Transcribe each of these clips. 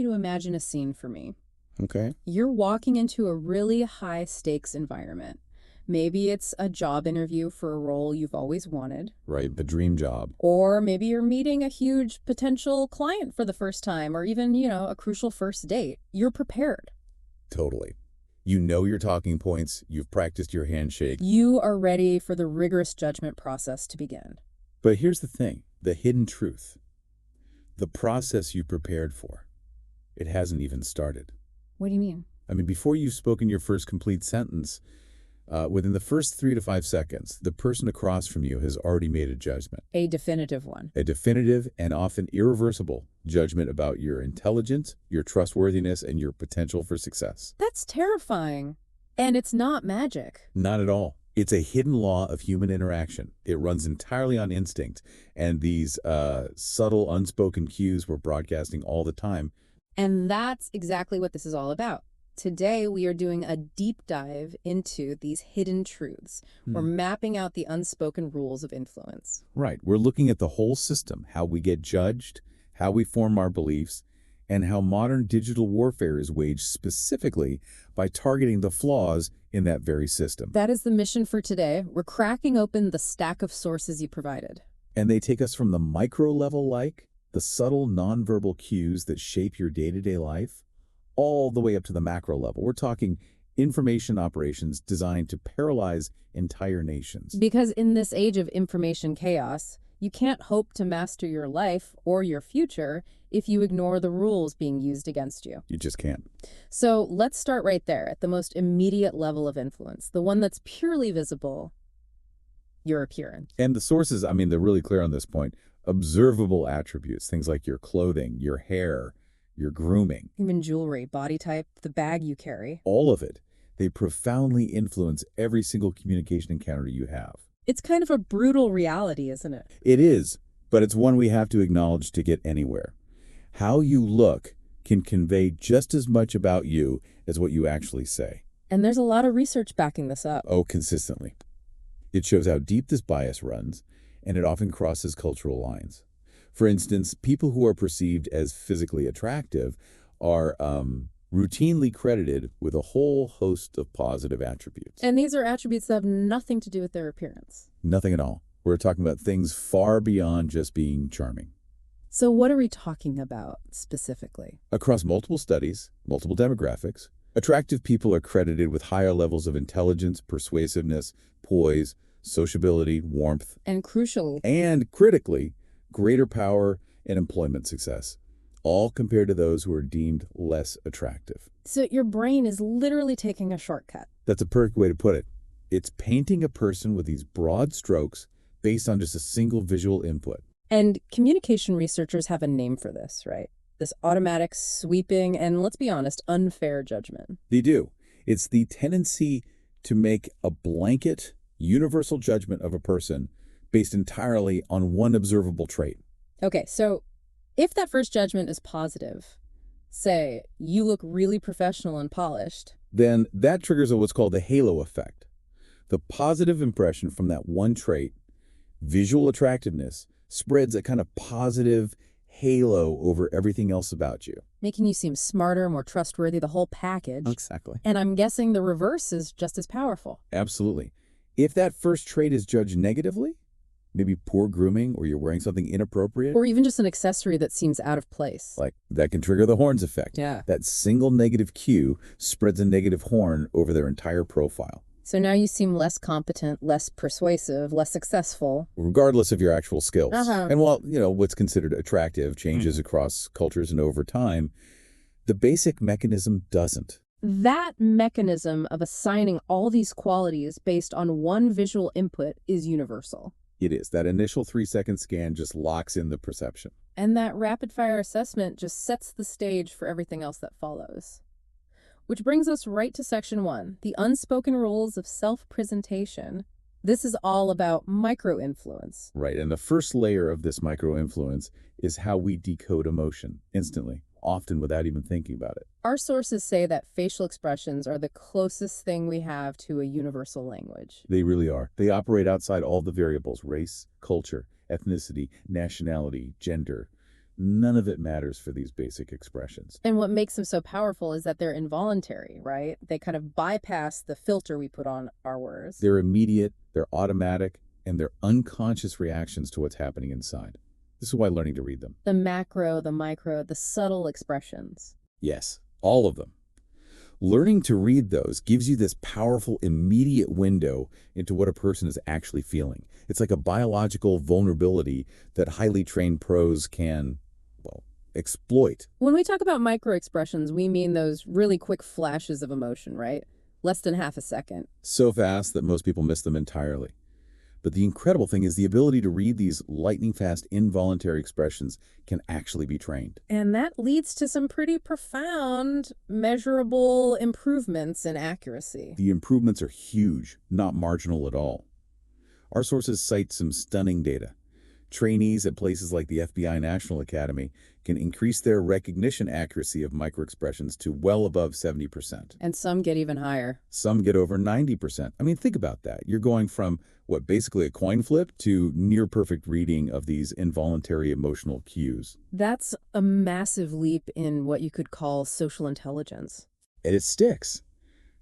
you to imagine a scene for me. Okay. You're walking into a really high-stakes environment. Maybe it's a job interview for a role you've always wanted. Right, the dream job. Or maybe you're meeting a huge potential client for the first time, or even, a crucial first date. You're prepared. Totally. You know your talking points, you've practiced your handshake. You are ready for the rigorous judgment process to begin. But here's the thing, the hidden truth. The process you prepared for, it hasn't even started. What do you mean? I mean, before you've spoken your first complete sentence, within the first 3 to 5 seconds, the person across from you has already made a judgment. A definitive one. A definitive and often irreversible judgment about your intelligence, your trustworthiness, and your potential for success. That's terrifying. And it's not magic. Not at all. It's a hidden law of human interaction. It runs entirely on instinct, and these subtle, unspoken cues we're broadcasting all the time. And that's exactly what this is all about. Today, we are doing a deep dive into these hidden truths. We're mapping out the unspoken rules of influence. Right. We're looking at the whole system, how we get judged, how we form our beliefs, and how modern digital warfare is waged specifically by targeting the flaws in that very system. That is the mission for today. We're cracking open the stack of sources you provided. And they take us from the micro level, like the subtle nonverbal cues that shape your day-to-day life, all the way up to the macro level. We're talking information operations designed to paralyze entire nations. Because in this age of information chaos, you can't hope to master your life or your future if you ignore the rules being used against you. You just can't. So let's start right there at the most immediate level of influence, the one that's purely visible, your appearance. And the sources, I mean, they're really clear on this point. Observable attributes, things like your clothing, your hair, your grooming. Even jewelry, body type, the bag you carry. All of it. They profoundly influence every single communication encounter you have. It's kind of a brutal reality, isn't it? It is, but it's one we have to acknowledge to get anywhere. How you look can convey just as much about you as what you actually say. And there's a lot of research backing this up. Oh, consistently. It shows how deep this bias runs, and it often crosses cultural lines. For instance, people who are perceived as physically attractive are routinely credited with a whole host of positive attributes. And these are attributes that have nothing to do with their appearance. Nothing at all. We're talking about things far beyond just being charming. So what are we talking about specifically? Across multiple studies, multiple demographics, attractive people are credited with higher levels of intelligence, persuasiveness, poise, sociability, warmth, And crucially, and critically, greater power and employment success, all compared to those who are deemed less attractive. so your brain is literally taking a shortcut. That's a perfect way to put it. It's painting a person with these broad strokes based on just a single visual input. And communication researchers have a name for this, right? This automatic, sweeping, and let's be honest, unfair judgment. They do. It's the tendency to make a blanket, universal judgment of a person based entirely on one observable trait. Okay, so if that first judgment is positive, say you look really professional and polished, Then that triggers what's called the halo effect. The positive impression from that one trait, visual attractiveness, spreads a kind of positive halo over everything else about you. making you seem smarter, more trustworthy, the whole package. Exactly. And I'm guessing the reverse is just as powerful. Absolutely. If that first trait is judged negatively, maybe poor grooming or you're wearing something inappropriate, Or even just an accessory that seems out of place. like that can trigger the horns effect. Yeah. That single negative cue spreads a negative horn over their entire profile, So now you seem less competent, less persuasive, less successful. regardless of your actual skills. Uh-huh. And while, what's considered attractive changes across cultures and over time, the basic mechanism doesn't. That mechanism of assigning all these qualities based on one visual input is universal. It is. That initial 3-second scan just locks in the perception. And that rapid-fire assessment just sets the stage for everything else that follows. Which brings us right to Section 1, the unspoken rules of self-presentation. This is all about micro-influence. Right. And the first layer of this micro-influence is how we decode emotion instantly, often without even thinking about it. Our sources say that facial expressions are the closest thing we have to a universal language. They really are. They operate outside all the variables: race, culture, ethnicity, nationality, gender. None of it matters for these basic expressions. And what makes them so powerful is that they're involuntary, right? They kind of bypass the filter we put on our words. They're immediate, they're automatic, and they're unconscious reactions to what's happening inside. This is why learning to read them. The macro, the micro, the subtle expressions. Yes, all of them. Learning to read those gives you this powerful, immediate window into what a person is actually feeling. It's like a biological vulnerability that highly trained pros can, well, exploit. When we talk about micro expressions, we mean those really quick flashes of emotion, right? Less than half a second. So fast that most people miss them entirely. But the incredible thing is the ability to read these lightning-fast involuntary expressions can actually be trained. And that leads to some pretty profound, measurable improvements in accuracy. The improvements are huge, not marginal at all. Our sources cite some stunning data. Trainees at places like the FBI National Academy can increase their recognition accuracy of microexpressions to well above 70%. And some get even higher. Some get over 90%. I mean, think about that. You're going from, basically a coin flip to near-perfect reading of these involuntary emotional cues. That's a massive leap in what you could call social intelligence. And it sticks.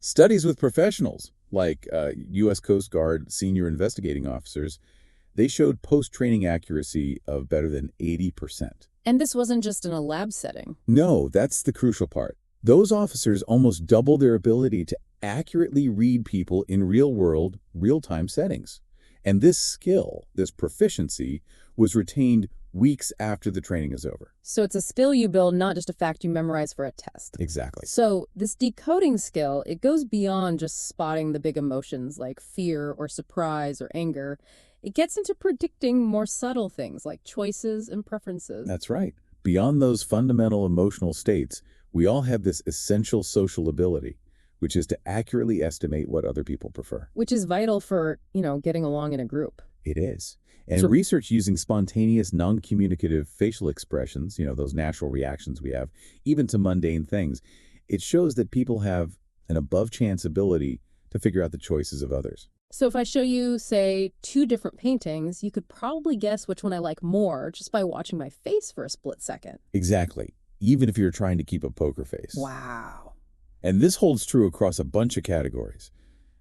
Studies with professionals, like U.S. Coast Guard senior investigating officers, they showed post-training accuracy of better than 80%. And this wasn't just in a lab setting. No, that's the crucial part. Those officers almost doubled their ability to accurately read people in real-world, real-time settings. And this skill, this proficiency, was retained weeks after the training is over. So it's a skill you build, not just a fact you memorize for a test. Exactly. So this decoding skill, it goes beyond just spotting the big emotions like fear or surprise or anger. It gets into predicting more subtle things like choices and preferences. That's right. Beyond those fundamental emotional states, we all have this essential social ability, which is to accurately estimate what other people prefer. Which is vital for, getting along in a group. It is. And research using spontaneous, non-communicative facial expressions, those natural reactions we have, even to mundane things, it shows that people have an above-chance ability to figure out the choices of others. So if I show you, say, 2 different paintings, you could probably guess which one I like more just by watching my face for a split second. Exactly. Even if you're trying to keep a poker face. Wow. And this holds true across a bunch of categories.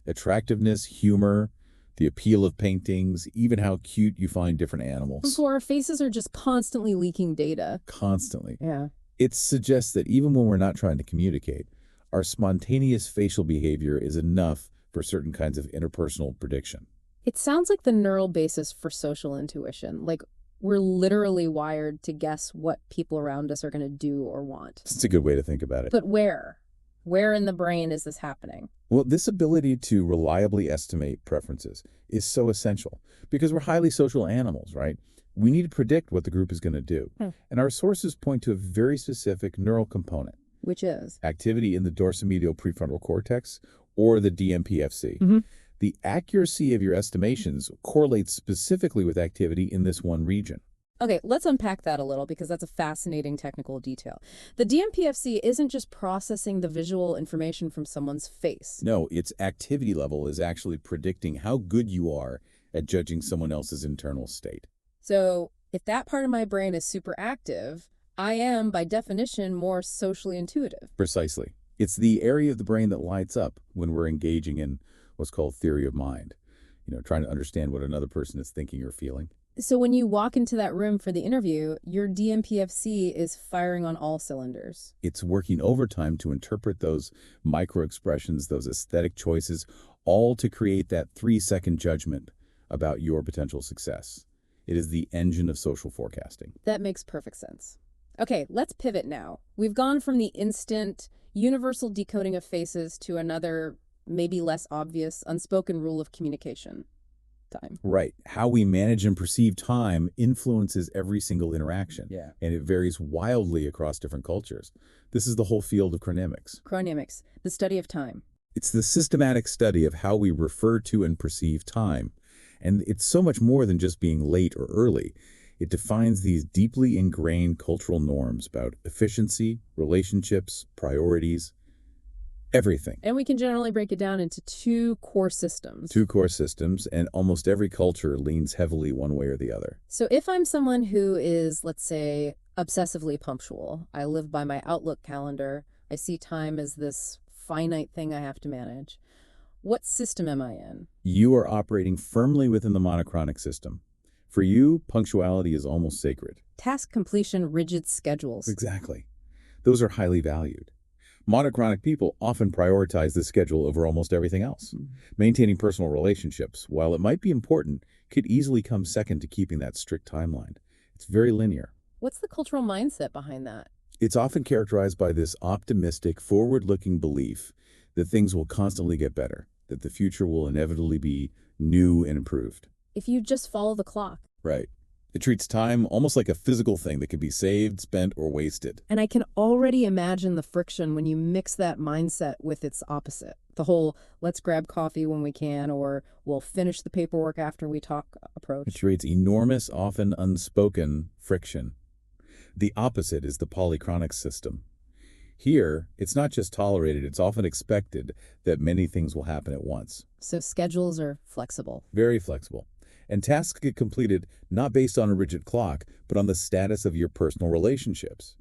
Attractiveness, humor, the appeal of paintings, even how cute you find different animals. So our faces are just constantly leaking data. Constantly. Yeah. It suggests that even when we're not trying to communicate, our spontaneous facial behavior is enough for certain kinds of interpersonal prediction. It sounds like the neural basis for social intuition. Like we're literally wired to guess what people around us are going to do or want. It's a good way to think about it. But where? Where in the brain is this happening? Well, this ability to reliably estimate preferences is so essential because we're highly social animals, right? We need to predict what the group is going to do. And our sources point to a very specific neural component. Which is? Activity in the dorsomedial prefrontal cortex or the DMPFC. The accuracy of your estimations correlates specifically with activity in this one region. Okay, let's unpack that a little because that's a fascinating technical detail. The DMPFC isn't just processing the visual information from someone's face. No, its activity level is actually predicting how good you are at judging someone else's internal state. So if that part of my brain is super active, I am, by definition, more socially intuitive. Precisely. It's the area of the brain that lights up when we're engaging in what's called theory of mind, trying to understand what another person is thinking or feeling. So when you walk into that room for the interview, your DMPFC is firing on all cylinders. It's working overtime to interpret those micro-expressions, those aesthetic choices, all to create that 3-second judgment about your potential success. It is the engine of social forecasting. That makes perfect sense. Okay, let's pivot now. We've gone from the instant, universal decoding of faces to another, maybe less obvious, unspoken rule of communication. Time. Right. How we manage and perceive time influences every single interaction. Yeah. And it varies wildly across different cultures. This is the whole field of chronemics. Chronemics, the study of time. It's the systematic study of how we refer to and perceive time. And it's so much more than just being late or early. It defines these deeply ingrained cultural norms about efficiency, relationships, priorities, everything. And we can generally break it down into 2 core systems. 2 core systems, and almost every culture leans heavily one way or the other. So if I'm someone who is, let's say, Obsessively punctual. I live by my Outlook calendar. I see time as this finite thing I have to manage. What system am I in? You are operating firmly within the monochronic system. For you, punctuality is almost sacred. Task completion, rigid schedules. Exactly. Those are highly valued. Monochronic people often prioritize the schedule over almost everything else. Maintaining personal relationships, while it might be important, could easily come second to keeping that strict timeline. It's very linear. What's the cultural mindset behind that? It's often characterized by this optimistic, forward-looking belief that things will constantly get better, that the future will inevitably be new and improved. If you just follow the clock. Right. It treats time almost like a physical thing that can be saved, spent, or wasted. And I can already imagine the friction when you mix that mindset with its opposite. The whole let's grab coffee when we can, or we'll finish the paperwork after we talk approach. It creates enormous, often unspoken friction. The opposite is the polychronic system. Here, it's not just tolerated, it's often expected that many things will happen at once. So schedules are flexible. Very flexible. And tasks get completed not based on a rigid clock, but on the status of your personal relationships.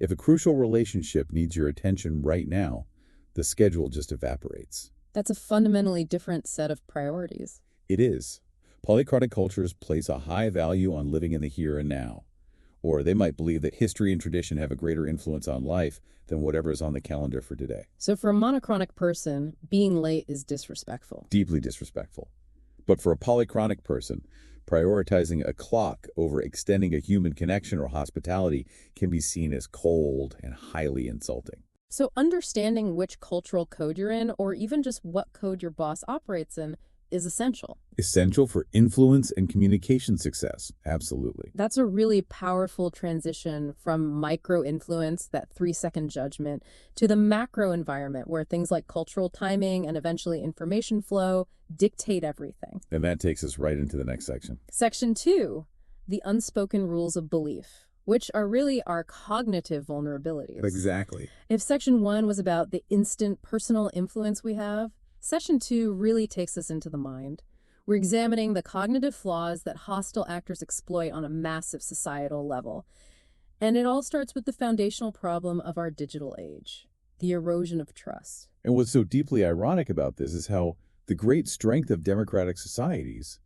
If a crucial relationship needs your attention right now, the schedule just evaporates. That's a fundamentally different set of priorities. It is. Polychronic cultures place a high value on living in the here and now. Or they might believe that history and tradition have a greater influence on life than whatever is on the calendar for today. So for a monochronic person, being late is disrespectful. Deeply disrespectful. But for a polychronic person, prioritizing a clock over extending a human connection or hospitality can be seen as cold and highly insulting. So understanding which cultural code you're in, or even just what code your boss operates in, is essential. Essential for influence and communication success. Absolutely. That's a really powerful transition from micro-influence, that 3-second judgment, to the macro environment where things like cultural timing and eventually information flow dictate everything. And that takes us right into the next section. Section 2, the unspoken rules of belief, which are really our cognitive vulnerabilities. Exactly. If Section 1 was about the instant personal influence we have, Section 2 really takes us into the mind. We're examining the cognitive flaws that hostile actors exploit on a massive societal level. And it all starts with the foundational problem of our digital age, the erosion of trust. And what's so deeply ironic about this is how the great strength of democratic societies,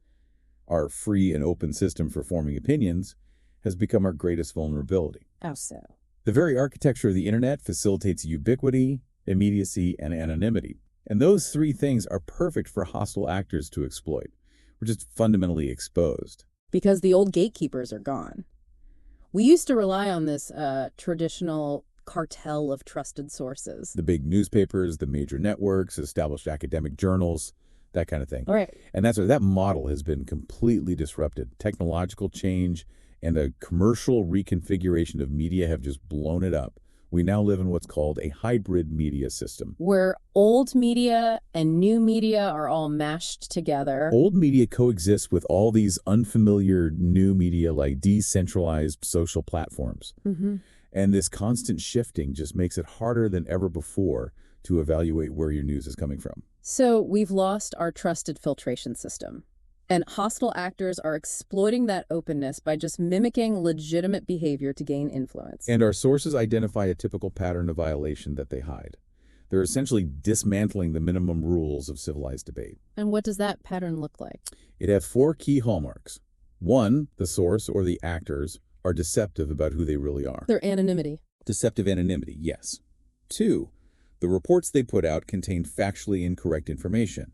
our free and open system for forming opinions, has become our greatest vulnerability. How so? The very architecture of the internet facilitates ubiquity, immediacy, and anonymity. And those three things are perfect for hostile actors to exploit. We're just fundamentally exposed. Because the old gatekeepers are gone. We used to rely on this traditional cartel of trusted sources. The big newspapers, the major networks, established academic journals, that kind of thing. All right. And that model has been completely disrupted. Technological change and the commercial reconfiguration of media have just blown it up. We now live in what's called a hybrid media system. Where old media and new media are all mashed together. Old media coexists with all these unfamiliar new media like decentralized social platforms. And this constant shifting just makes it harder than ever before to evaluate where your news is coming from. So we've lost our trusted filtration system. And hostile actors are exploiting that openness by just mimicking legitimate behavior to gain influence. And our sources identify a typical pattern of violation that they hide. They're essentially dismantling the minimum rules of civilized debate. And what does that pattern look like? It has 4 key hallmarks. 1, the source or the actors are deceptive about who they really are. Their anonymity. Deceptive anonymity, yes. 2, the reports they put out contain factually incorrect information.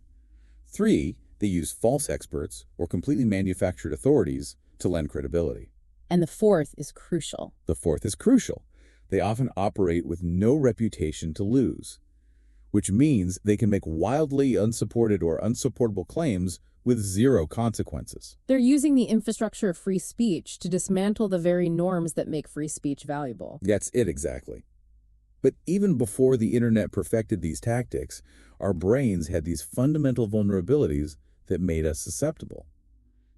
3, they use false experts or completely manufactured authorities to lend credibility. And the fourth is crucial. The fourth is crucial. They often operate with no reputation to lose, which means they can make wildly unsupported or unsupportable claims with 0 consequences. They're using the infrastructure of free speech to dismantle the very norms that make free speech valuable. That's it exactly. But even before the internet perfected these tactics, our brains had these fundamental vulnerabilities that made us susceptible.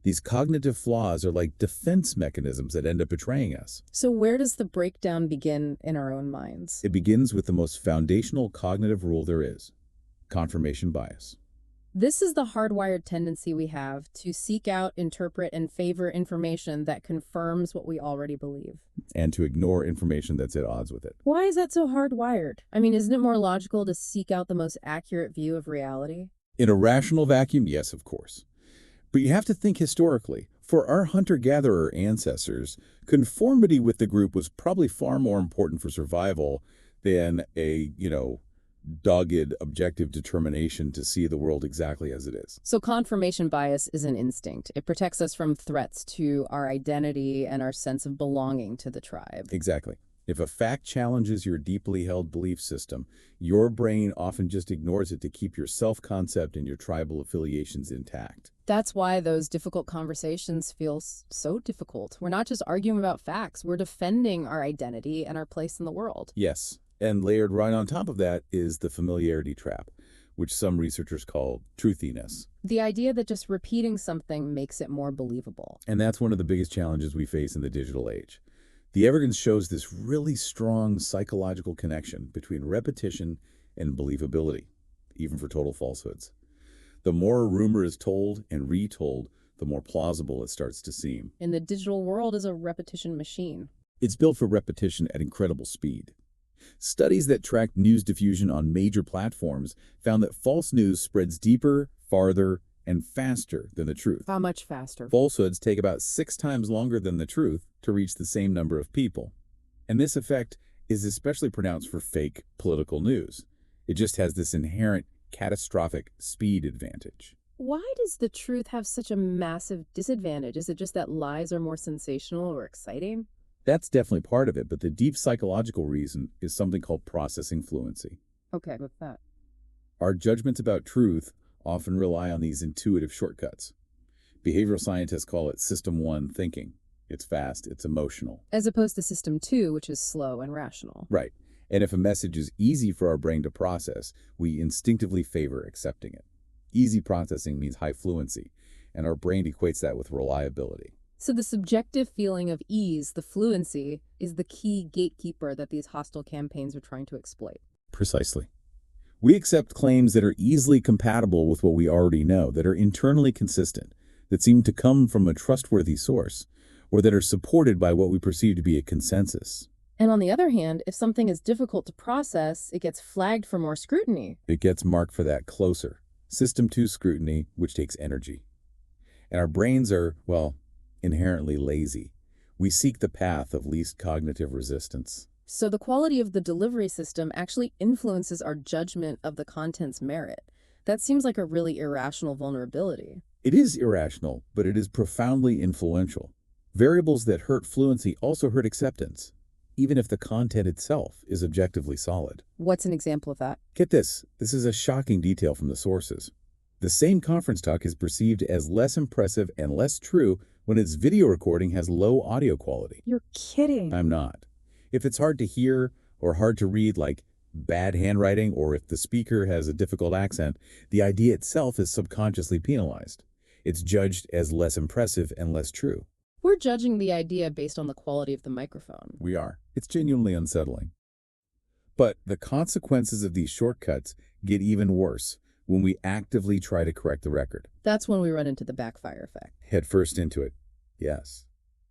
These cognitive flaws are like defense mechanisms that end up betraying us. So where does the breakdown begin in our own minds? It begins with the most foundational cognitive rule there is, confirmation bias. This is the hardwired tendency we have to seek out, interpret, and favor information that confirms what we already believe. And to ignore information that's at odds with it. Why is that so hardwired? I mean, isn't it more logical to seek out the most accurate view of reality? In a rational vacuum, yes, of course. But you have to think historically. For our hunter-gatherer ancestors, conformity with the group was probably far more important for survival than a, dogged objective determination to see the world exactly as it is. So confirmation bias is an instinct. It protects us from threats to our identity and our sense of belonging to the tribe. Exactly. If a fact challenges your deeply held belief system, your brain often just ignores it to keep your self-concept and your tribal affiliations intact. That's why those difficult conversations feel so difficult. We're not just arguing about facts, we're defending our identity and our place in the world. Yes, and layered right on top of that is the familiarity trap, which some researchers call truthiness. The idea that just repeating something makes it more believable. And that's one of the biggest challenges we face in the digital age. The evidence shows this really strong psychological connection between repetition and believability, even for total falsehoods. The more a rumor is told and retold, the more plausible it starts to seem. And the digital world is a repetition machine. It's built for repetition at incredible speed. Studies that tracked news diffusion on major platforms found that false news spreads deeper, farther, and faster than the truth. How much faster? Falsehoods take about 6 times longer than the truth to reach the same number of people. And this effect is especially pronounced for fake political news. It just has this inherent catastrophic speed advantage. Why does the truth have such a massive disadvantage? Is it just that lies are more sensational or exciting? That's definitely part of it, but the deep psychological reason is something called processing fluency. Okay, what's that? Our judgments about truth often rely on these intuitive shortcuts. Behavioral scientists call it System 1 thinking. It's fast, it's emotional. As opposed to System 2, which is slow and rational. Right. And if a message is easy for our brain to process, we instinctively favor accepting it. Easy processing means high fluency, and our brain equates that with reliability. So the subjective feeling of ease, the fluency, is the key gatekeeper that these hostile campaigns are trying to exploit. Precisely. We accept claims that are easily compatible with what we already know, that are internally consistent, that seem to come from a trustworthy source, or that are supported by what we perceive to be a consensus. And on the other hand, if something is difficult to process, it gets flagged for more scrutiny. It gets marked for that closer, System 2 scrutiny, which takes energy. And our brains are, well, inherently lazy. We seek the path of least cognitive resistance. So the quality of the delivery system actually influences our judgment of the content's merit. That seems like a really irrational vulnerability. It is irrational, but it is profoundly influential. Variables that hurt fluency also hurt acceptance, even if the content itself is objectively solid. What's an example of that? Get this. This is a shocking detail from the sources. The same conference talk is perceived as less impressive and less true when its video recording has low audio quality. You're kidding. I'm not. If it's hard to hear or hard to read, like bad handwriting, or if the speaker has a difficult accent, the idea itself is subconsciously penalized. It's judged as less impressive and less true. We're judging the idea based on the quality of the microphone. We are. It's genuinely unsettling. But the consequences of these shortcuts get even worse when we actively try to correct the record. That's when we run into the backfire effect. Head first into it. Yes.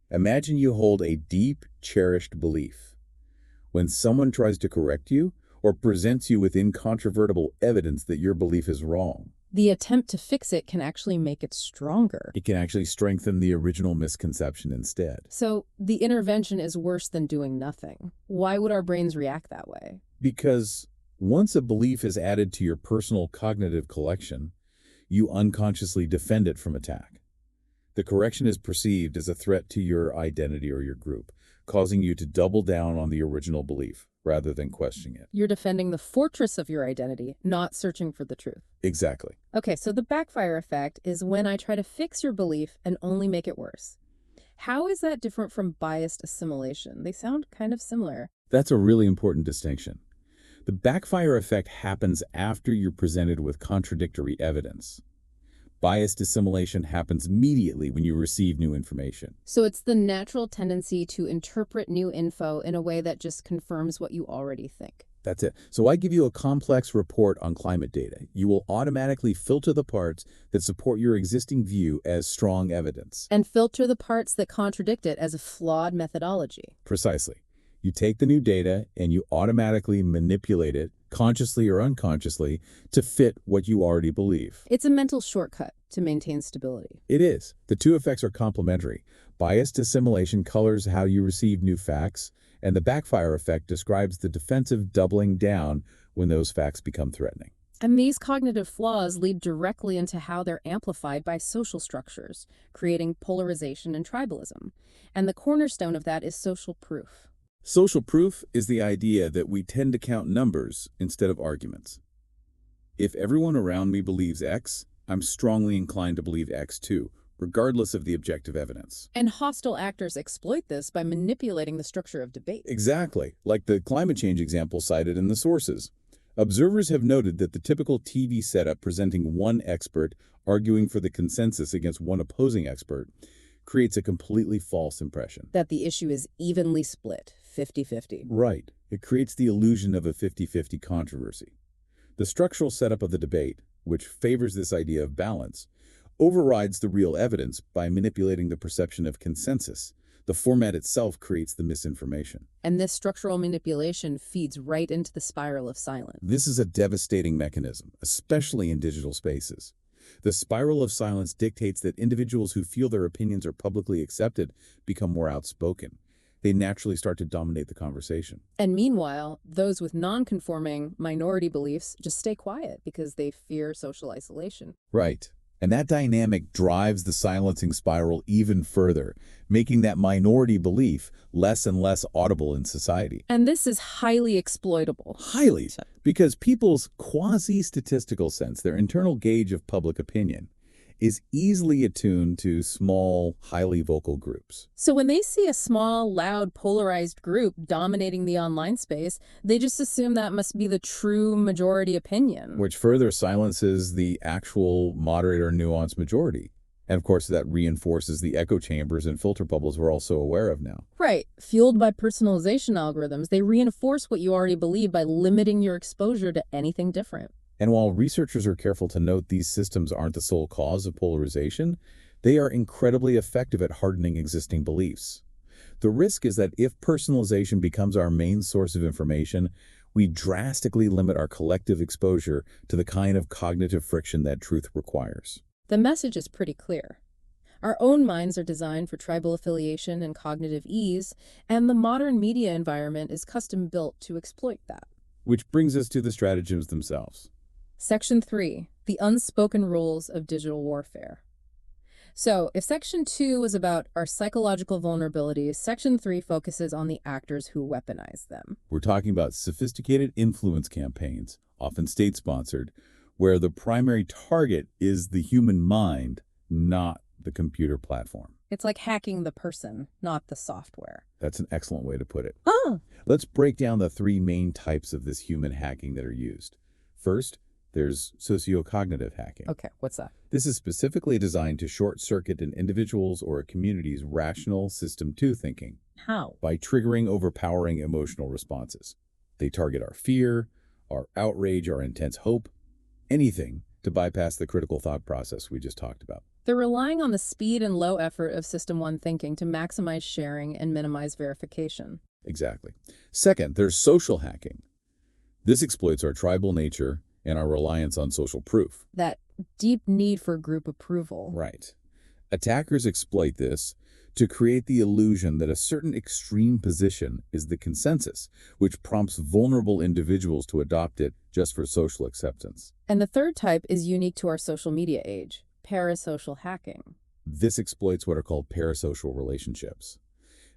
Imagine you hold a deep, cherished belief. When someone tries to correct you or presents you with incontrovertible evidence that your belief is wrong, The attempt to fix it can actually make it stronger. it can actually strengthen the original misconception instead. So the intervention is worse than doing nothing. Why would our brains react that way? Because once a belief is added to your personal cognitive collection, you unconsciously defend it from attack. The correction is perceived as a threat to your identity or your group, causing you to double down on the original belief rather than questioning it. You're defending the fortress of your identity, not searching for the truth. Exactly. Okay, so the backfire effect is when I try to fix your belief and only make it worse. How is that different from biased assimilation? They sound kind of similar. That's a really important distinction. The backfire effect happens after you're presented with contradictory evidence. Biased assimilation happens immediately when you receive new information. So it's the natural tendency to interpret new info in a way that just confirms what you already think. That's it. So I give you a complex report on climate data. You will automatically filter the parts that support your existing view as strong evidence. And filter the parts that contradict it as a flawed methodology. Precisely. You take the new data and you automatically manipulate it, consciously or unconsciously, to fit what you already believe. It's a mental shortcut to maintain stability. It is. The two effects are complementary. Biased assimilation colors how you receive new facts, and the backfire effect describes the defensive doubling down when those facts become threatening. And these cognitive flaws lead directly into how they're amplified by social structures, creating polarization and tribalism. And the cornerstone of that is social proof. Social proof is the idea that we tend to count numbers instead of arguments. If everyone around me believes X, I'm strongly inclined to believe X too, regardless of the objective evidence. And hostile actors exploit this by manipulating the structure of debate. Exactly, like the climate change example cited in the sources. Observers have noted that the typical TV setup presenting one expert arguing for the consensus against one opposing expert creates a completely false impression. That the issue is evenly split, 50-50. Right. It creates the illusion of a 50-50 controversy. The structural setup of the debate, which favors this idea of balance, overrides the real evidence by manipulating the perception of consensus. The format itself creates the misinformation. And this structural manipulation feeds right into the spiral of silence. This is a devastating mechanism, especially in digital spaces. The spiral of silence dictates that individuals who feel their opinions are publicly accepted become more outspoken. They naturally start to dominate the conversation. And meanwhile, those with non-conforming minority beliefs just stay quiet because they fear social isolation. Right. And that dynamic drives the silencing spiral even further, making that minority belief less and less audible in society. And this is highly exploitable. Highly, because people's quasi-statistical sense, their internal gauge of public opinion, is easily attuned to small, highly vocal groups. So when they see a small, loud, polarized group dominating the online space, they just assume that must be the true majority opinion. Which further silences the actual moderate or nuanced majority. And of course, that reinforces the echo chambers and filter bubbles we're also aware of now. Right. Fueled by personalization algorithms, they reinforce what you already believe by limiting your exposure to anything different. And while researchers are careful to note these systems aren't the sole cause of polarization, they are incredibly effective at hardening existing beliefs. The risk is that if personalization becomes our main source of information, we drastically limit our collective exposure to the kind of cognitive friction that truth requires. The message is pretty clear. Our own minds are designed for tribal affiliation and cognitive ease, and the modern media environment is custom-built to exploit that. Which brings us to the stratagems themselves. Section 3, the unspoken rules of digital warfare. So, if Section 2 was about our psychological vulnerabilities, Section 3 focuses on the actors who weaponize them. We're talking about sophisticated influence campaigns, often state-sponsored, where the primary target is the human mind, not the computer platform. It's like hacking the person, not the software. That's an excellent way to put it. Oh! Let's break down the three main types of this human hacking that are used. First, there's sociocognitive hacking. Okay, what's that? This is specifically designed to short-circuit an individual's or a community's rational System 2 thinking. How? By triggering overpowering emotional responses. They target our fear, our outrage, our intense hope, anything to bypass the critical thought process we just talked about. They're relying on the speed and low effort of System 1 thinking to maximize sharing and minimize verification. Exactly. Second, there's social hacking. This exploits our tribal nature and our reliance on social proof. That deep need for group approval. Right. Attackers exploit this to create the illusion that a certain extreme position is the consensus, which prompts vulnerable individuals to adopt it just for social acceptance. And the third type is unique to our social media age, parasocial hacking. This exploits what are called parasocial relationships.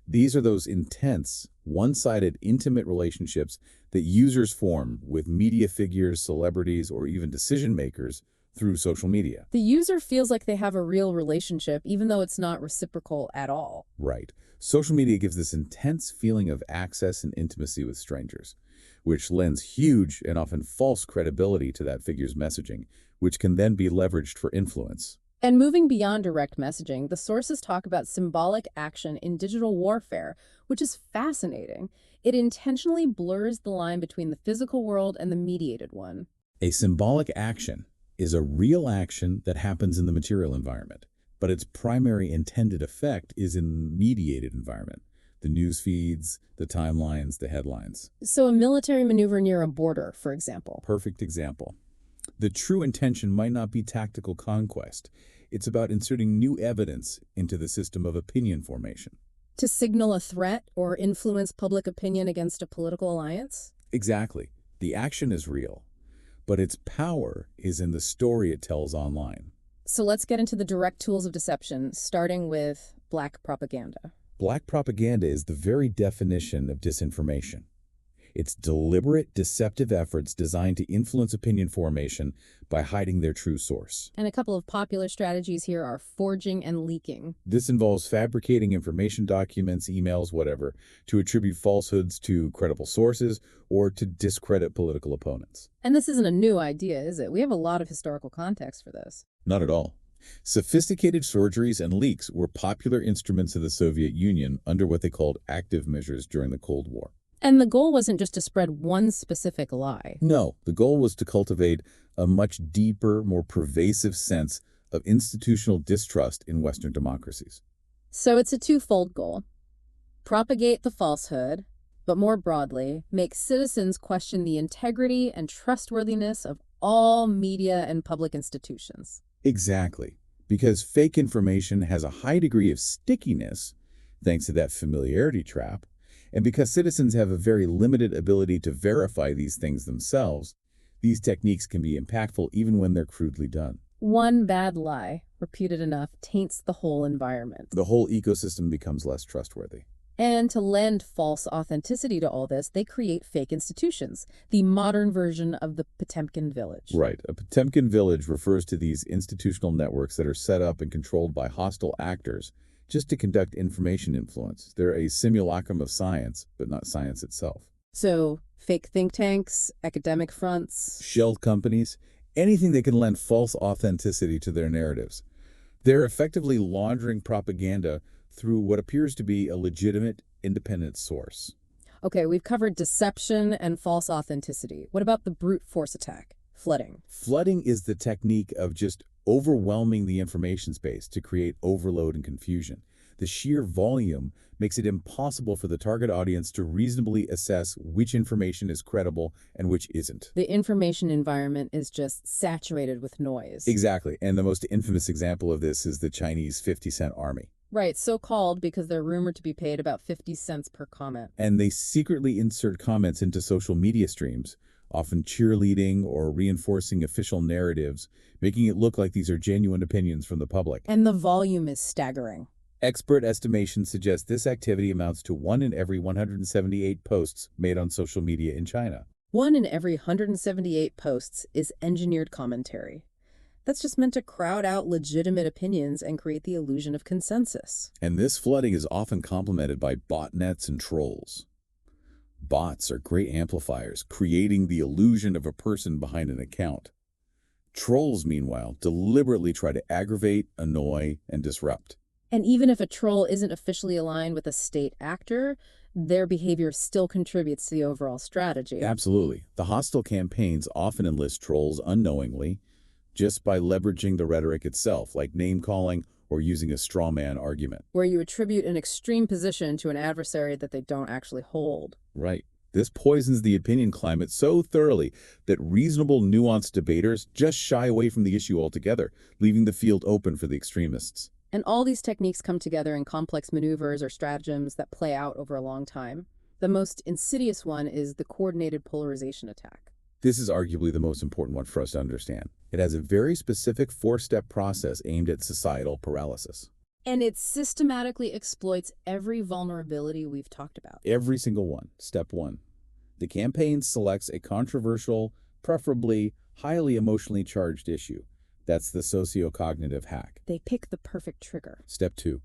These are those intense, one-sided, intimate relationships that users form with media figures, celebrities, or even decision-makers through social media. The user feels like they have a real relationship, even though it's not reciprocal at all. Right. Social media gives this intense feeling of access and intimacy with strangers, which lends huge and often false credibility to that figure's messaging, which can then be leveraged for influence. And moving beyond direct messaging, the sources talk about symbolic action in digital warfare, which is fascinating. It intentionally blurs the line between the physical world and the mediated one. A symbolic action is a real action that happens in the material environment, but its primary intended effect is in the mediated environment. The news feeds, the timelines, the headlines. So a military maneuver near a border, for example. Perfect example. The true intention might not be tactical conquest. It's about inserting new evidence into the system of opinion formation. To signal a threat or influence public opinion against a political alliance? Exactly. The action is real, but its power is in the story it tells online. So let's get into the direct tools of deception, starting with black propaganda. Black propaganda is the very definition of disinformation. It's deliberate, deceptive efforts designed to influence opinion formation by hiding their true source. And a couple of popular strategies here are forging and leaking. This involves fabricating information documents, emails, whatever, to attribute falsehoods to credible sources or to discredit political opponents. And this isn't a new idea, is it? We have a lot of historical context for this. Not at all. Sophisticated forgeries and leaks were popular instruments of the Soviet Union under what they called active measures during the Cold War. And the goal wasn't just to spread one specific lie. No, the goal was to cultivate a much deeper, more pervasive sense of institutional distrust in Western democracies. So it's a twofold goal. Propagate the falsehood, but more broadly, make citizens question the integrity and trustworthiness of all media and public institutions. Exactly, because fake information has a high degree of stickiness, thanks to that familiarity trap, and because citizens have a very limited ability to verify these things themselves, these techniques can be impactful even when they're crudely done. One bad lie, repeated enough, taints the whole environment. The whole ecosystem becomes less trustworthy. And to lend false authenticity to all this, they create fake institutions, the modern version of the Potemkin village. Right. A Potemkin village refers to these institutional networks that are set up and controlled by hostile actors just to conduct information influence. They're a simulacrum of science, but not science itself. So, fake think tanks, academic fronts, Shell companies, anything that can lend false authenticity to their narratives. They're effectively laundering propaganda through what appears to be a legitimate, independent source. Okay, we've covered deception and false authenticity. What about the brute force attack? Flooding. Flooding is the technique of just overwhelming the information space to create overload and confusion. The sheer volume makes it impossible for the target audience to reasonably assess which information is credible and which isn't. The information environment is just saturated with noise. Exactly, and the most infamous example of this is the Chinese 50-cent army. Right, so called because they're rumored to be paid about 50 cents per comment. And they secretly insert comments into social media streams, often cheerleading or reinforcing official narratives, making it look like these are genuine opinions from the public. And the volume is staggering. Expert estimations suggest this activity amounts to 1 in every 178 posts made on social media in China. 1 in every 178 posts is engineered commentary. That's just meant to crowd out legitimate opinions and create the illusion of consensus. And this flooding is often complemented by botnets and trolls. Bots are great amplifiers, creating the illusion of a person behind an account. Trolls, meanwhile, deliberately try to aggravate, annoy, and disrupt. And even if a troll isn't officially aligned with a state actor, their behavior still contributes to the overall strategy. Absolutely. The hostile campaigns often enlist trolls unknowingly, just by leveraging the rhetoric itself, like name-calling or using a straw man argument. Where you attribute an extreme position to an adversary that they don't actually hold. Right. This poisons the opinion climate so thoroughly that reasonable, nuanced debaters just shy away from the issue altogether, leaving the field open for the extremists. And all these techniques come together in complex maneuvers or stratagems that play out over a long time. The most insidious one is the coordinated polarization attack. This is arguably the most important one for us to understand. It has a very specific 4-step process aimed at societal paralysis. And it systematically exploits every vulnerability we've talked about. Every single one. Step 1. The campaign selects a controversial, preferably highly emotionally charged issue. That's the socio-cognitive hack. They pick the perfect trigger. Step 2.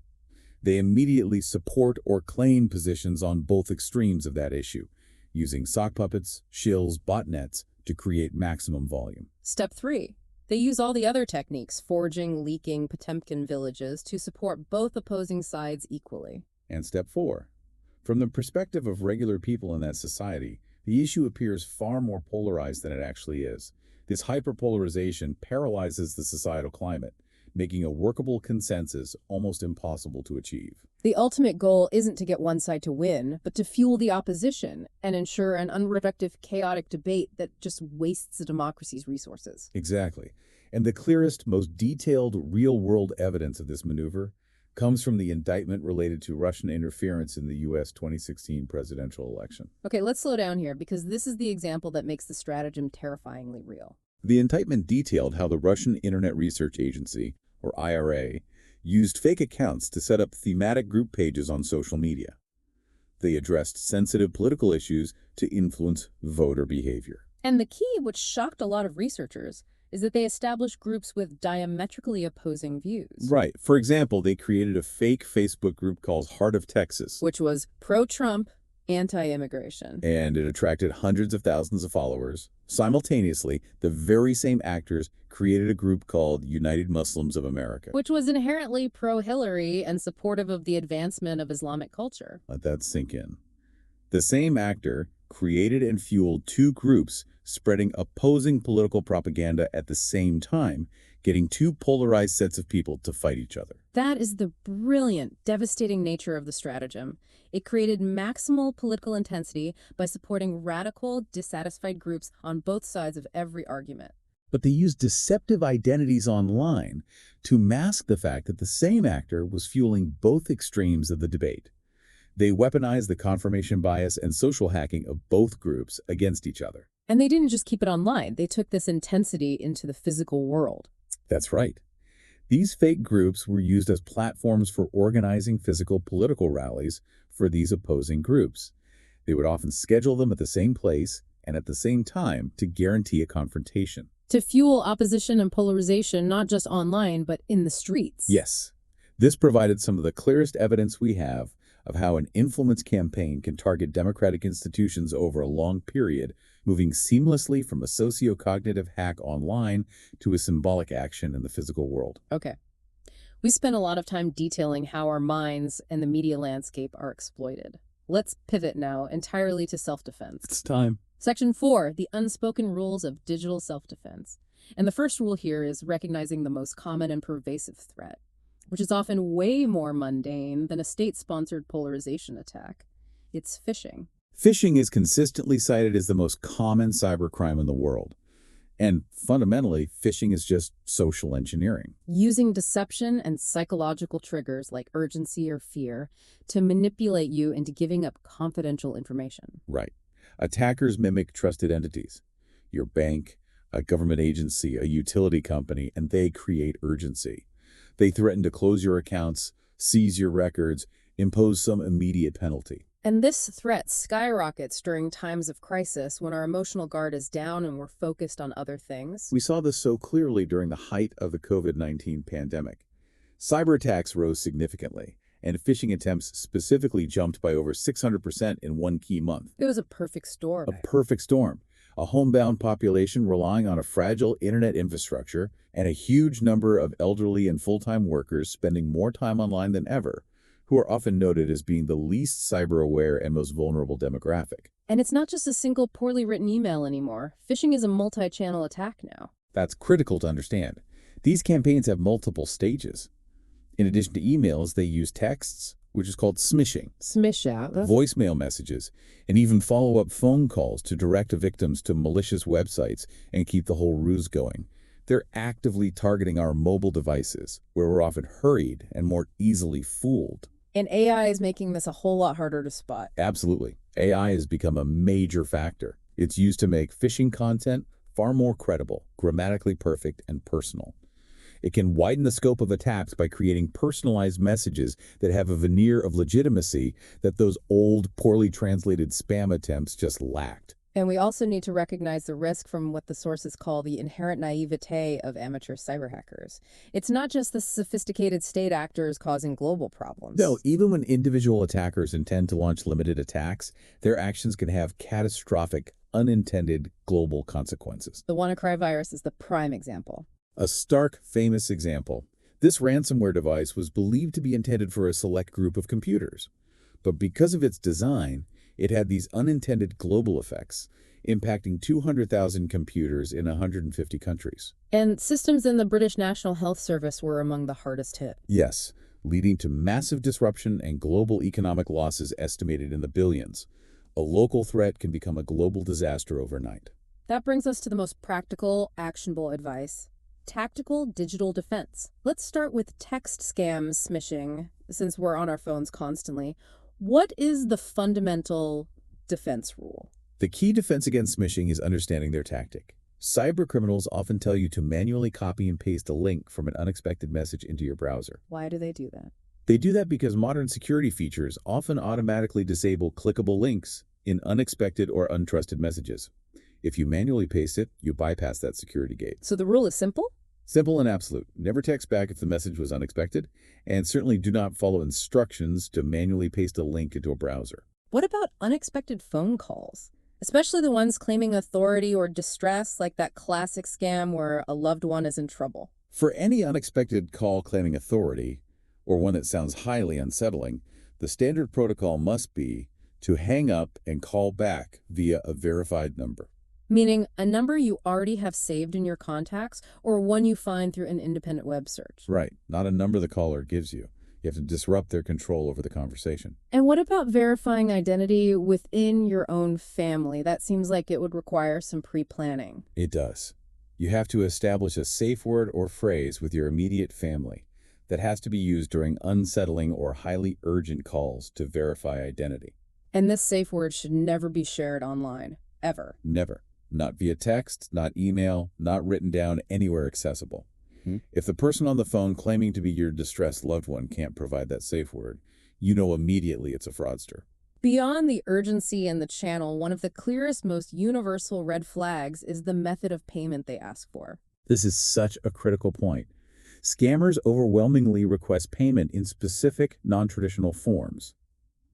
They immediately support or claim positions on both extremes of that issue, using sock puppets, shills, botnets to create maximum volume. Step 3. They use all the other techniques, forging, leaking, Potemkin villages, to support both opposing sides equally. And step 4. From the perspective of regular people in that society, the issue appears far more polarized than it actually is. This hyperpolarization paralyzes the societal climate, making a workable consensus almost impossible to achieve. The ultimate goal isn't to get one side to win, but to fuel the opposition and ensure an unproductive, chaotic debate that just wastes the democracy's resources. Exactly. And the clearest, most detailed, real-world evidence of this maneuver comes from the indictment related to Russian interference in the U.S. 2016 presidential election. Okay, let's slow down here because this is the example that makes the stratagem terrifyingly real. The indictment detailed how the Russian Internet Research Agency, or IRA, used fake accounts to set up thematic group pages on social media. They addressed sensitive political issues to influence voter behavior. And the key, which shocked a lot of researchers, is that they established groups with diametrically opposing views. Right. For example, they created a fake Facebook group called Heart of Texas, Which was pro-Trump, anti-immigration. and it attracted hundreds of thousands of followers. Simultaneously, the very same actors created a group called United Muslims of America. Which was inherently pro-Hillary and supportive of the advancement of Islamic culture. Let that sink in. The same actor created and fueled two groups spreading opposing political propaganda at the same time, getting two polarized sets of people to fight each other. That is the brilliant, devastating nature of the stratagem. It created maximal political intensity by supporting radical, dissatisfied groups on both sides of every argument. But they used deceptive identities online to mask the fact that the same actor was fueling both extremes of the debate. They weaponized the confirmation bias and social hacking of both groups against each other. And they didn't just keep it online. They took this intensity into the physical world. That's right. These fake groups were used as platforms for organizing physical political rallies for these opposing groups. They would often schedule them at the same place and at the same time to guarantee a confrontation. To fuel opposition and polarization, not just online, but in the streets. Yes, this provided some of the clearest evidence we have of how an influence campaign can target democratic institutions over a long period, moving seamlessly from a socio-cognitive hack online to a symbolic action in the physical world. Okay. We spent a lot of time detailing how our minds and the media landscape are exploited. Let's pivot now entirely to self-defense. It's time. Section 4, the unspoken rules of digital self-defense. And the first rule here is recognizing the most common and pervasive threat, which is often way more mundane than a state-sponsored polarization attack. It's phishing. Phishing is consistently cited as the most common cybercrime in the world. And fundamentally, phishing is just social engineering. Using deception and psychological triggers like urgency or fear to manipulate you into giving up confidential information. Right. Attackers mimic trusted entities, your bank, a government agency, a utility company, and they create urgency. They threaten to close your accounts, seize your records, impose some immediate penalty. And this threat skyrockets during times of crisis when our emotional guard is down and we're focused on other things. We saw this so clearly during the height of the COVID-19 pandemic. Cyber attacks rose significantly, and phishing attempts specifically jumped by over 600% in one key month. It was a perfect storm. A perfect storm. A homebound population relying on a fragile internet infrastructure and a huge number of elderly and full-time workers spending more time online than ever, who are often noted as being the least cyber-aware and most vulnerable demographic. And it's not just a single poorly written email anymore. Phishing is a multi-channel attack now. That's critical to understand. These campaigns have multiple stages. In addition to emails, they use texts, which is called smishing, voicemail messages, and even follow-up phone calls to direct victims to malicious websites and keep the whole ruse going. They're actively targeting our mobile devices, where we're often hurried and more easily fooled. And AI is making this a whole lot harder to spot. Absolutely. AI has become a major factor. It's used to make phishing content far more credible, grammatically perfect, and personal. It can widen the scope of attacks by creating personalized messages that have a veneer of legitimacy that those old, poorly translated spam attempts just lacked. And we also need to recognize the risk from what the sources call the inherent naivete of amateur cyber hackers. It's not just the sophisticated state actors causing global problems. No, even when individual attackers intend to launch limited attacks, their actions can have catastrophic, unintended global consequences. The WannaCry virus is the prime example. A stark, famous example. This ransomware device was believed to be intended for a select group of computers. But because of its design, it had these unintended global effects, impacting 200,000 computers in 150 countries. And systems in the British National Health Service were among the hardest hit. Yes, leading to massive disruption and global economic losses estimated in the billions. A local threat can become a global disaster overnight. That brings us to the most practical, actionable advice. Tactical digital defense. Let's start with text scams smishing, since we're on our phones constantly. What is the fundamental defense rule? The key defense against smishing is understanding their tactic. Cybercriminals often tell you to manually copy and paste a link from an unexpected message into your browser. Why do they do that? They do that because modern security features often automatically disable clickable links in unexpected or untrusted messages. If you manually paste it, you bypass that security gate. So the rule is simple? Simple and absolute. Never text back if the message was unexpected, and certainly do not follow instructions to manually paste a link into a browser. What about unexpected phone calls? Especially the ones claiming authority or distress, like that classic scam where a loved one is in trouble. For any unexpected call claiming authority, or one that sounds highly unsettling, the standard protocol must be to hang up and call back via a verified number. Meaning a number you already have saved in your contacts or one you find through an independent web search. Right, not a number the caller gives you. You have to disrupt their control over the conversation. And what about verifying identity within your own family? That seems like it would require some pre-planning. It does. You have to establish a safe word or phrase with your immediate family that has to be used during unsettling or highly urgent calls to verify identity. And this safe word should never be shared online, ever. Never. Not via text, not email, not written down anywhere accessible. If the person on the phone claiming to be your distressed loved one can't provide that safe word, you know immediately it's a fraudster. Beyond the urgency and the channel, one of the clearest, most universal red flags is the method of payment they ask for. This is such a critical point. Scammers overwhelmingly request payment in specific, non-traditional forms.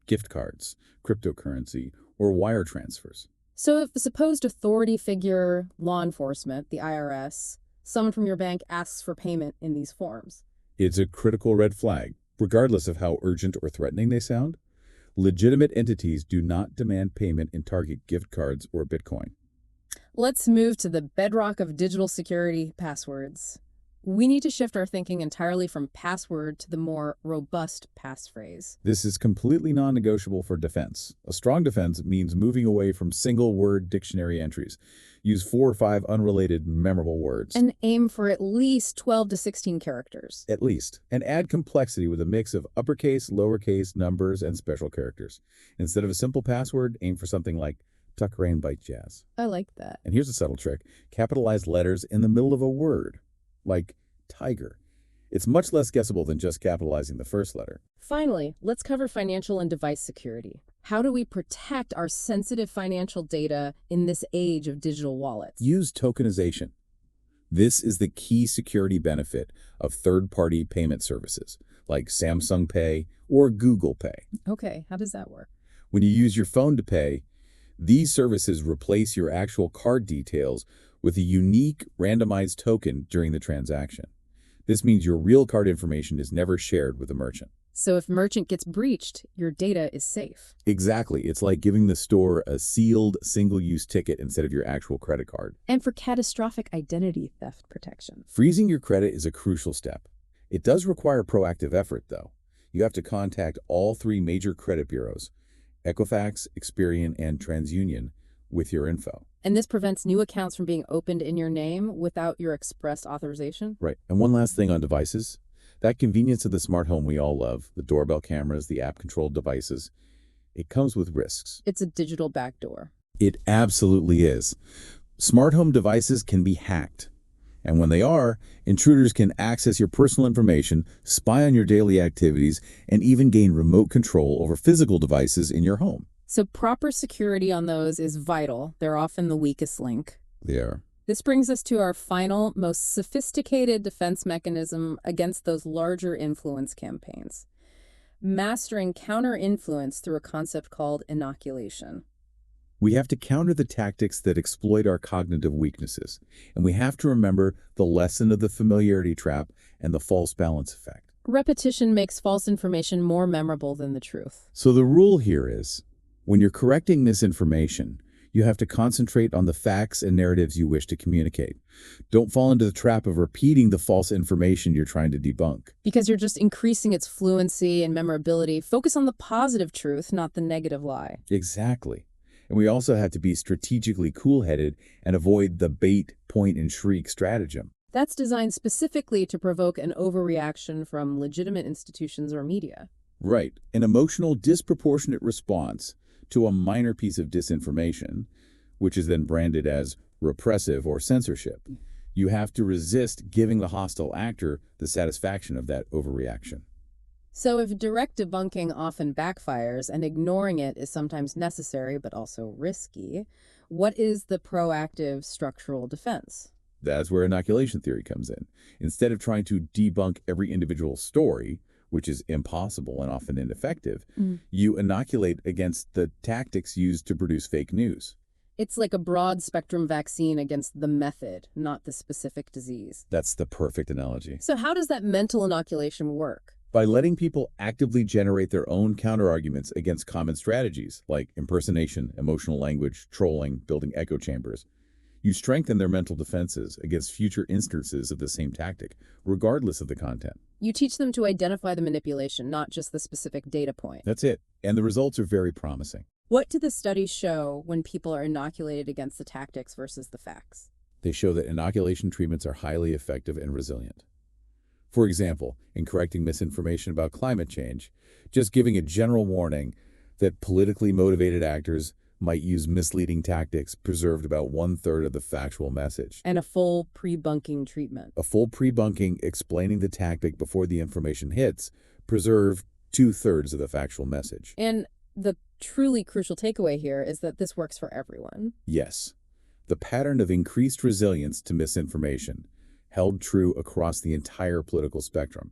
Gift cards, cryptocurrency, or wire transfers. So if a supposed authority figure, law enforcement, the IRS, someone from your bank asks for payment in these forms, It's a critical red flag, regardless of how urgent or threatening they sound. Legitimate entities do not demand payment in Target gift cards or Bitcoin. let's move to the bedrock of digital security: passwords. We need to shift our thinking entirely from password to the more robust passphrase. This is completely non-negotiable for defense. A strong defense means moving away from single-word dictionary entries. Use 4 or 5 unrelated, memorable words. And aim for at least 12 to 16 characters. At least. And add complexity with a mix of uppercase, lowercase, numbers, and special characters. Instead of a simple password, aim for something like tuck, rain, bite, jazz. I like that. And here's a subtle trick. Capitalize letters in the middle of a word, like tiger. It's much less guessable than just capitalizing the first letter. Finally, let's cover financial and device security. How do we protect our sensitive financial data in this age of digital wallets? Use tokenization. This is the key security benefit of third-party payment services, like Samsung Pay or Google Pay. Okay, how does that work? When you use your phone to pay, these services replace your actual card details with a unique randomized token during the transaction. This means your real card information is never shared with the merchant. So if merchant gets breached, your data is safe. Exactly. It's like giving the store a sealed single-use ticket instead of your actual credit card. And for catastrophic identity theft protection. Freezing your credit is a crucial step. It does require proactive effort, though. You have to contact all 3 major credit bureaus, Equifax, Experian, and TransUnion, with your info. And this prevents new accounts from being opened in your name without your express authorization? Right. And one last thing on devices. That convenience of the smart home we all love, the doorbell cameras, the app-controlled devices, it comes with risks. It's a digital backdoor. It absolutely is. Smart home devices can be hacked. And when they are, intruders can access your personal information, spy on your daily activities, and even gain remote control over physical devices in your home. So proper security on those is vital. They're often the weakest link. They are. This brings us to our final, most sophisticated defense mechanism against those larger influence campaigns: mastering counter-influence through a concept called inoculation. We have to counter the tactics that exploit our cognitive weaknesses, and we have to remember the lesson of the familiarity trap and the false balance effect. Repetition makes false information more memorable than the truth. So the rule here is, when you're correcting misinformation, you have to concentrate on the facts and narratives you wish to communicate. Don't fall into the trap of repeating the false information you're trying to debunk. Because you're just increasing its fluency and memorability. Focus on the positive truth, not the negative lie. Exactly. And we also have to be strategically cool-headed and avoid the bait, point, and shriek stratagem. That's designed specifically to provoke an overreaction from legitimate institutions or media. Right. An emotional, disproportionate response to a minor piece of disinformation, which is then branded as repressive or censorship. You have to resist giving the hostile actor the satisfaction of that overreaction. So if direct debunking often backfires and ignoring it is sometimes necessary but also risky, what is the proactive structural defense? That's where inoculation theory comes in. Instead of trying to debunk every individual story, which is impossible and often ineffective, you inoculate against the tactics used to produce fake news. It's like a broad-spectrum vaccine against the method, not the specific disease. That's the perfect analogy. So how does that mental inoculation work? By letting people actively generate their own counterarguments against common strategies, like impersonation, emotional language, trolling, building echo chambers, you strengthen their mental defenses against future instances of the same tactic, regardless of the content. You teach them to identify the manipulation, not just the specific data point. That's it. And the results are very promising. What do the studies show when people are inoculated against the tactics versus the facts? They show that inoculation treatments are highly effective and resilient. For example, in correcting misinformation about climate change, just giving a general warning that politically motivated actors might use misleading tactics preserved about 1/3 of the factual message. And a full pre-bunking treatment. A full pre-bunking explaining the tactic before the information hits preserved 2/3 of the factual message. And the truly crucial takeaway here is that this works for everyone. Yes, the pattern of increased resilience to misinformation held true across the entire political spectrum.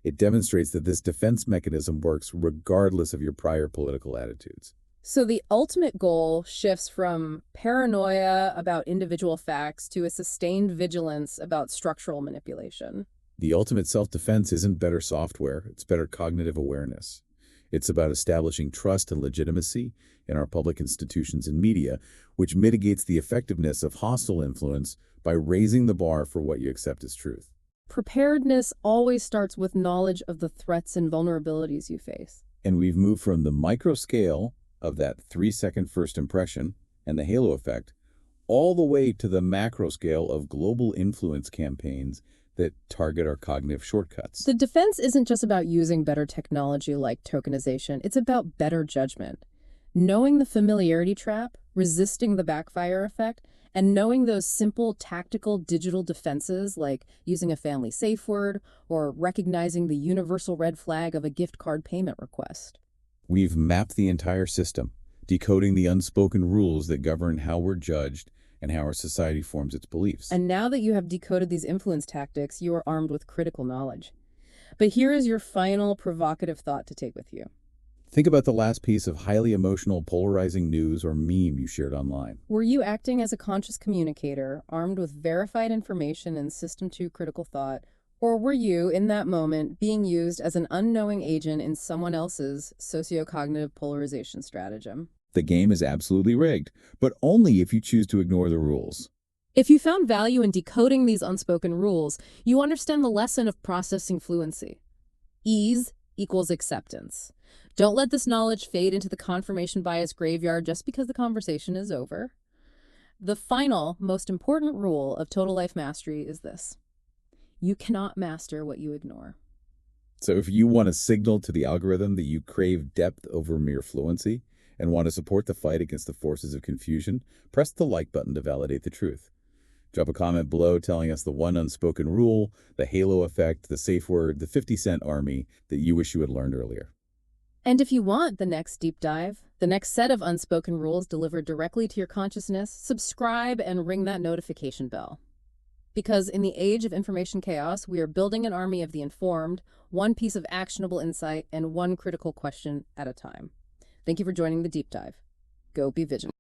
It demonstrates that this defense mechanism works regardless of your prior political attitudes. So the ultimate goal shifts from paranoia about individual facts to a sustained vigilance about structural manipulation. The ultimate self-defense isn't better software, it's better cognitive awareness. It's about establishing trust and legitimacy in our public institutions and media, which mitigates the effectiveness of hostile influence by raising the bar for what you accept as truth. Preparedness always starts with knowledge of the threats and vulnerabilities you face. And we've moved from the micro scale of that 3-second first impression and the halo effect, all the way to the macro scale of global influence campaigns that target our cognitive shortcuts. The defense isn't just about using better technology like tokenization, it's about better judgment. Knowing the familiarity trap, resisting the backfire effect, and knowing those simple tactical digital defenses like using a family safe word or recognizing the universal red flag of a gift card payment request. We've mapped the entire system, decoding the unspoken rules that govern how we're judged and how our society forms its beliefs. And now that you have decoded these influence tactics, you are armed with critical knowledge. But here is your final provocative thought to take with you. Think about the last piece of highly emotional, polarizing news or meme you shared online. Were you acting as a conscious communicator, armed with verified information and System 2 critical thought, or were you, in that moment, being used as an unknowing agent in someone else's sociocognitive polarization stratagem? The game is absolutely rigged, but only if you choose to ignore the rules. If you found value in decoding these unspoken rules, you understand the lesson of processing fluency. Ease equals acceptance. Don't let this knowledge fade into the confirmation bias graveyard just because the conversation is over. The final, most important rule of total life mastery is this: you cannot master what you ignore. So if you want to signal to the algorithm that you crave depth over mere fluency and want to support the fight against the forces of confusion, press the like button to validate the truth. Drop a comment below telling us the one unspoken rule, the halo effect, the safe word, the 50-cent army that you wish you had learned earlier. And if you want the next deep dive, the next set of unspoken rules delivered directly to your consciousness, subscribe and ring that notification bell. Because in the age of information chaos, we are building an army of the informed, one piece of actionable insight and one critical question at a time. Thank you for joining the deep dive. Go be vigilant.